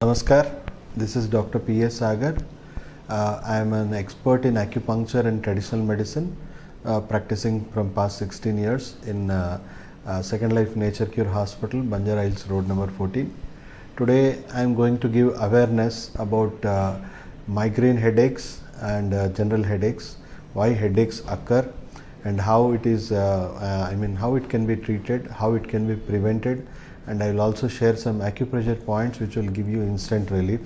Namaskar, this is Dr. P.S. Sagar. I am an expert in acupuncture and traditional medicine, practicing from past 16 years in Second Life Nature Cure Hospital, Banjara Hills Road number 14. Today I am going to give awareness about migraine headaches and general headaches, why headaches occur and how it is, how it can be treated, how it can be prevented, and I will also share some acupressure points which will give you instant relief.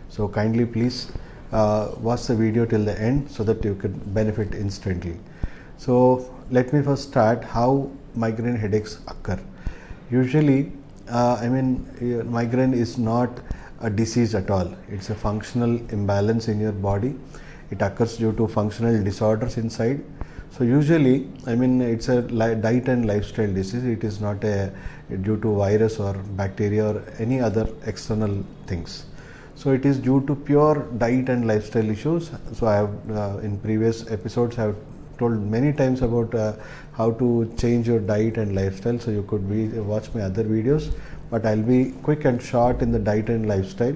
So kindly please watch the video till the end so that you can benefit instantly. So let me first start how migraine headaches occur. Usually migraine is not a disease at all. It's a functional imbalance in your body. It occurs due to functional disorders inside. So usually, it's a diet and lifestyle disease. It is not due to virus or bacteria or any other external things. So it is due to pure diet and lifestyle issues. So I have in previous episodes I have told many times about how to change your diet and lifestyle. So you could watch my other videos, but I'll be quick and short in the diet and lifestyle.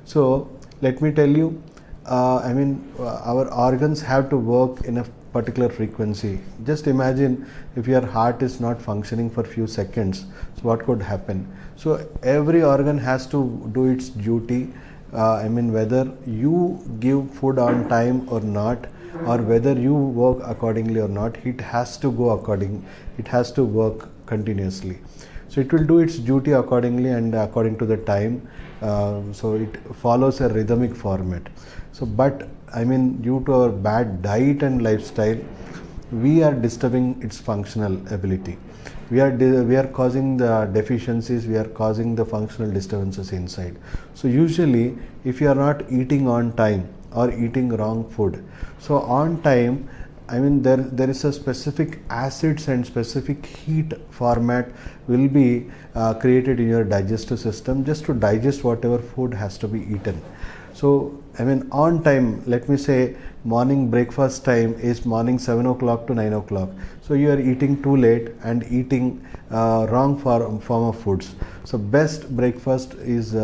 So let me tell you, our organs have to work in a particular frequency. Just imagine if your heart is not functioning for few seconds, so what could happen? So every organ has to do its duty. Whether you give food on time or not, or whether you work accordingly or not, it has to go according, it has to work continuously. So it will do its duty accordingly and according to the time. So it follows a rhythmic format. So but due to our bad diet and lifestyle, we are disturbing its functional ability. We are causing the deficiencies, we are causing the functional disturbances inside. So usually if you are not eating on time or eating wrong food, so on time, there is a specific acids and specific heat format will be created in your digestive system just to digest whatever food has to be eaten. So on time, let me say morning breakfast time is morning 7 o'clock to 9 o'clock. So you are eating too late and eating wrong form of foods. So best breakfast is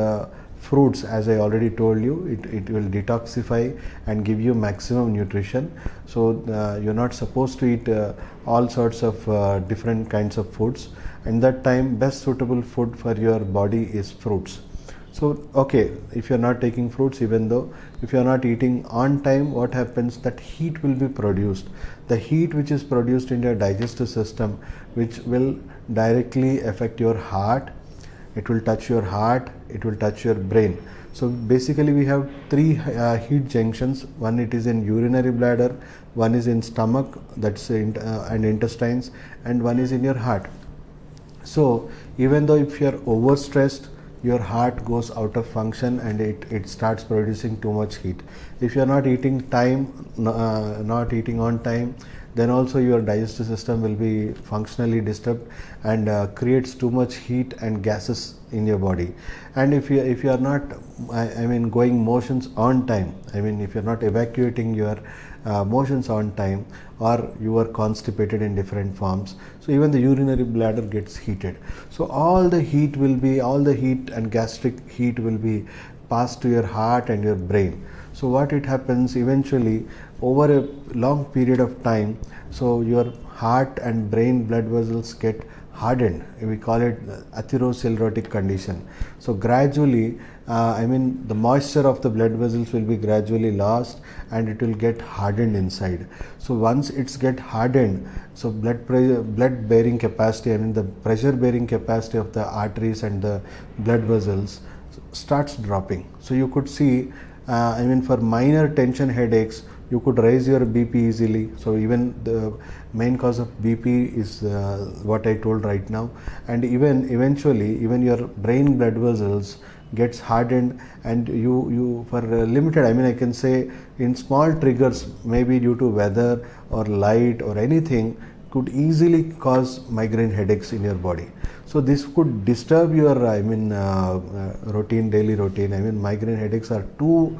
fruits, as I already told you. It will detoxify and give you maximum nutrition. So you're not supposed to eat all sorts of different kinds of foods. And that time best suitable food for your body is fruits. So okay, if you're not taking fruits, even though if you're not eating on time, what happens? That heat will be produced. The heat which is produced in your digestive system, which will directly affect your heart. It will touch your heart, it will touch your brain. So basically we have three heat junctions. One, it is in urinary bladder, one is in stomach, that's and intestines, and one is in your heart. So even though if you are overstressed, your heart goes out of function and it starts producing too much heat. If you are not eating not eating on time, then also your digestive system will be functionally disturbed and creates too much heat and gases in your body. And if you are not going motions on time, if you are not evacuating your motions on time, or you are constipated in different forms, so even the urinary bladder gets heated. So all the heat and gastric heat will be passed to your heart and your brain. So what it happens eventually over a long period of time, so your heart and brain blood vessels get hardened. We call it atherosclerotic condition. So gradually, the moisture of the blood vessels will be gradually lost and it will get hardened inside. So once it's get hardened, so blood bearing capacity, the pressure bearing capacity of the arteries and the blood vessels starts dropping. So you could see, for minor tension headaches, you could raise your BP easily. So even the main cause of BP is what I told right now, and even eventually your brain blood vessels gets hardened, and you for limited, I can say in small triggers, maybe due to weather or light or anything, could easily cause migraine headaches in your body. So this could disturb your daily routine. Migraine headaches are too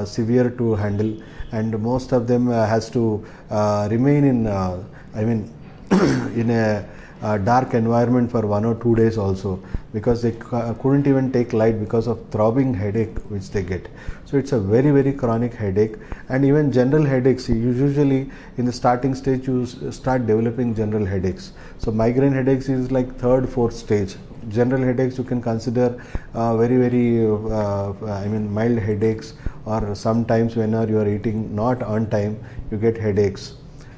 severe to handle, and most of them has to remain in in a dark environment for 1 or 2 days also, because they couldn't even take light because of throbbing headache which they get. So it's a very, very chronic headache. And even general headaches, usually in the starting stage you start developing general headaches. So migraine headaches is like third, fourth stage. General headaches you can consider very, very mild headaches, or sometimes when you are eating not on time you get headaches,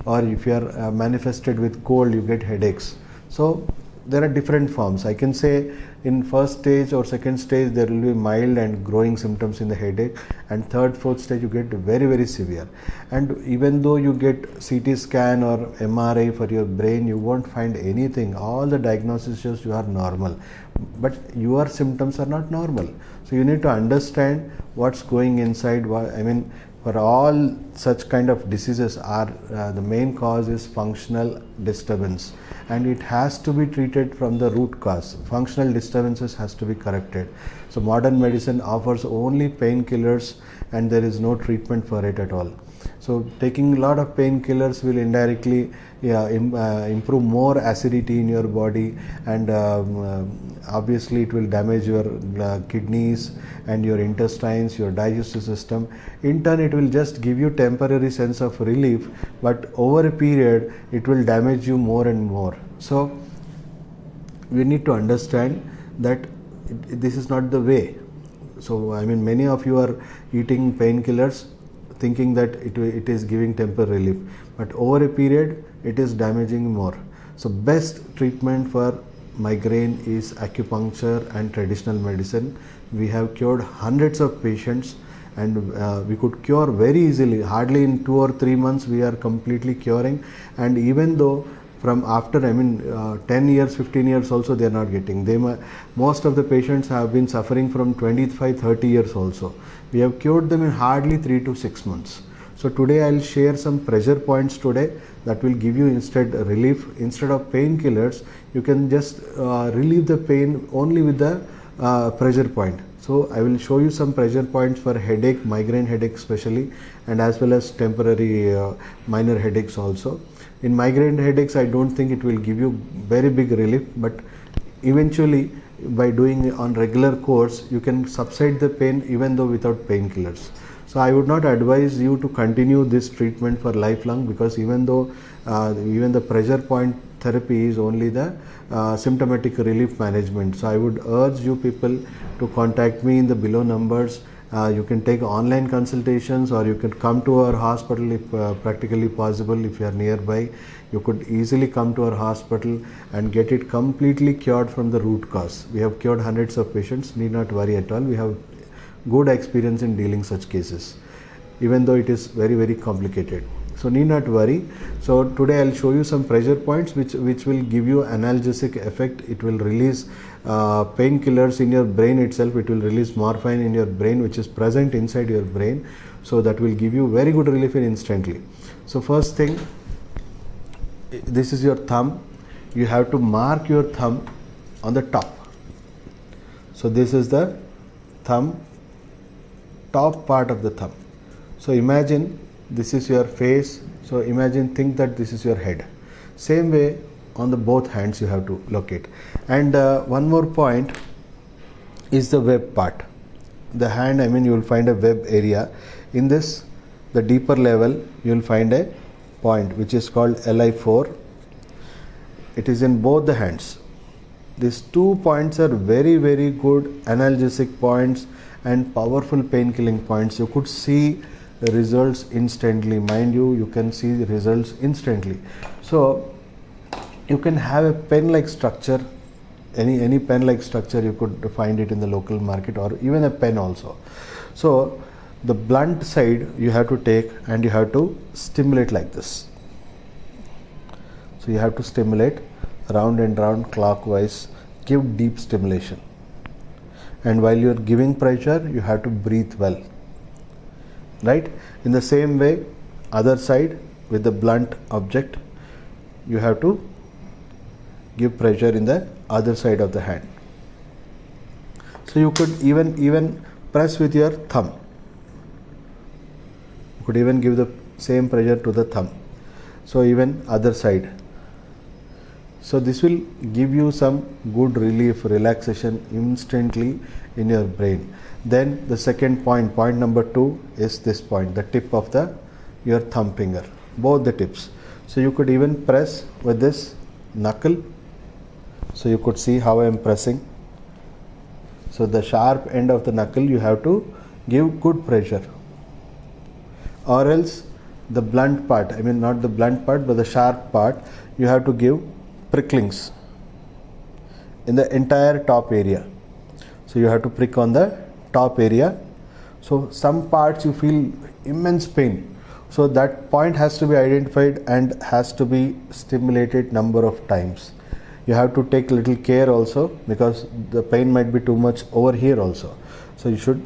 or if you are manifested with cold you get headaches. So there are different forms. I can say in first stage or second stage there will be mild and growing symptoms in the headache, and third, fourth stage you get very, very severe. And even though you get CT scan or MRI for your brain, you won't find anything. All the diagnosis shows you are normal, but your symptoms are not normal. So you need to understand what's going inside. For all such kind of diseases, the main cause is functional disturbance, and it has to be treated from the root cause. Functional disturbances has to be corrected. So modern medicine offers only painkillers, and there is no treatment for it at all. So taking a lot of painkillers will indirectly improve more acidity in your body, and obviously it will damage your kidneys and your intestines, your digestive system. In turn, it will just give you temporary sense of relief, but over a period it will damage you more and more. So we need to understand that this is not the way. So many of you are eating painkillers thinking that it is giving temporary relief, but over a period it is damaging more. So best treatment for migraine is acupuncture and traditional medicine. We have cured hundreds of patients, and we could cure very easily. Hardly in 2 or 3 months we are completely curing. And even though from after 10 years, 15 years also they are not getting. Most of the patients have been suffering from 25, 30 years also. We have cured them in hardly 3 to 6 months. So today I will share some pressure points today that will give you instead relief. Instead of painkillers, you can just relieve the pain only with the pressure point. So I will show you some pressure points for headache, migraine headache especially, and as well as temporary minor headaches also. In migraine headaches, I don't think it will give you very big relief, but eventually by doing on regular course you can subside the pain even though without painkillers. So I would not advise you to continue this treatment for lifelong, because even though even the pressure point therapy is only the symptomatic relief management. So I would urge you people to contact me in the below numbers. You can take online consultations, or you can come to our hospital if practically possible. If you are nearby, you could easily come to our hospital and get it completely cured from the root cause. We have cured hundreds of patients, need not worry at all. We have good experience in dealing such cases, even though it is very, very complicated. So need not worry. So today I'll show you some pressure points which will give you analgesic effect. It will release painkillers in your brain itself. It will release morphine in your brain, which is present inside your brain. So that will give you very good relief instantly. So first thing, this is your thumb. You have to mark your thumb on the top. So this is the thumb, top part of the thumb. So imagine this is your face. So think that this is your head. Same way on the both hands you have to locate. And one more point is the web part. The hand, you will find a web area. In this, the deeper level, you will find a point which is called LI4. It is in both the hands. These 2 points are very, very good analgesic points and powerful pain killing points. You could see the results instantly. Mind you can see the results instantly. So you can have a pen like structure, any pen like structure. You could find it in the local market, or even a pen also. So the blunt side you have to take and you have to stimulate like this. So you have to stimulate round and round clockwise, give deep stimulation. And while you are giving pressure, you have to breathe well. Right? In the same way, other side with the blunt object, you have to give pressure in the other side of the hand. So you could even press with your thumb. You could even give the same pressure to the thumb. So even other side. So this will give you some good relief, relaxation instantly in your brain. Then the second point, point number 2, is this point, the tip of your thumb finger, both the tips. So you could even press with this knuckle. So you could see how I am pressing. So the sharp end of the knuckle you have to give good pressure, or else the blunt part, I mean not the blunt part but the sharp part, you have to give pricklings in the entire top area. So you have to prick on the top area. So some parts you feel immense pain, so that point has to be identified and has to be stimulated number of times. You have to take little care also, because the pain might be too much over here also. So you should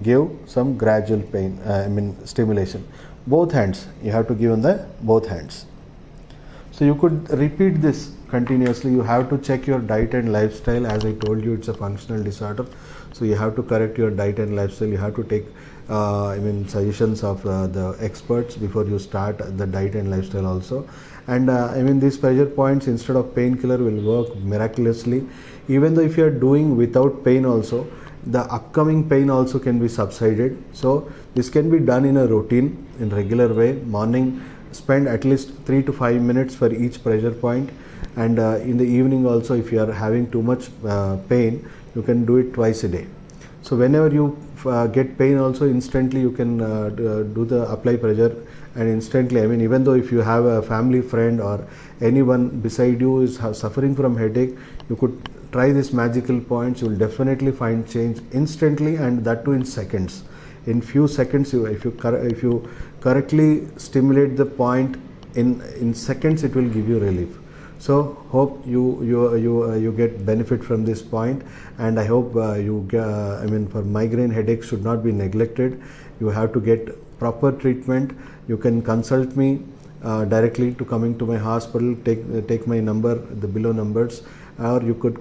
give some gradual pain, stimulation. Both hands, you have to give on the both hands. So you could repeat this continuously. You have to check your diet and lifestyle. As I told you, it's a functional disorder, so you have to correct your diet and lifestyle. You have to take suggestions of the experts before you start the diet and lifestyle also. And these pressure points, instead of painkiller, will work miraculously. Even though if you are doing without pain also, the upcoming pain also can be subsided. So this can be done in a routine, in regular way. Morning, spend at least 3 to 5 minutes for each pressure point, and in the evening also, if you are having too much pain, you can do it twice a day. So whenever you get pain also, instantly you can do the apply pressure, and instantly, even though if you have a family friend or anyone beside you is suffering from headache, you could try this magical points. You will definitely find change instantly, and that too in seconds. In few seconds, if you correctly stimulate the point, in seconds it will give you relief. So hope you get benefit from this point, and I hope for migraine headaches should not be neglected. You have to get proper treatment. You can consult me directly to coming to my hospital. Take my number, the below numbers, or you could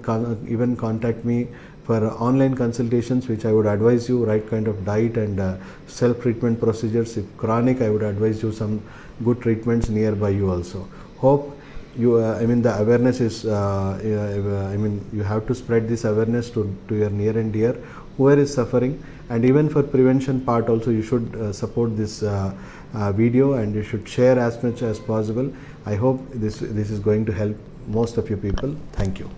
even contact me for online consultations, which I would advise you right kind of diet and self-treatment procedures. If chronic, I would advise you some good treatments nearby you also. Hope you, the awareness is, you have to spread this awareness to your near and dear, whoever is suffering. And even for prevention part also, you should support this video, and you should share as much as possible. I hope this is going to help most of you people. Thank you.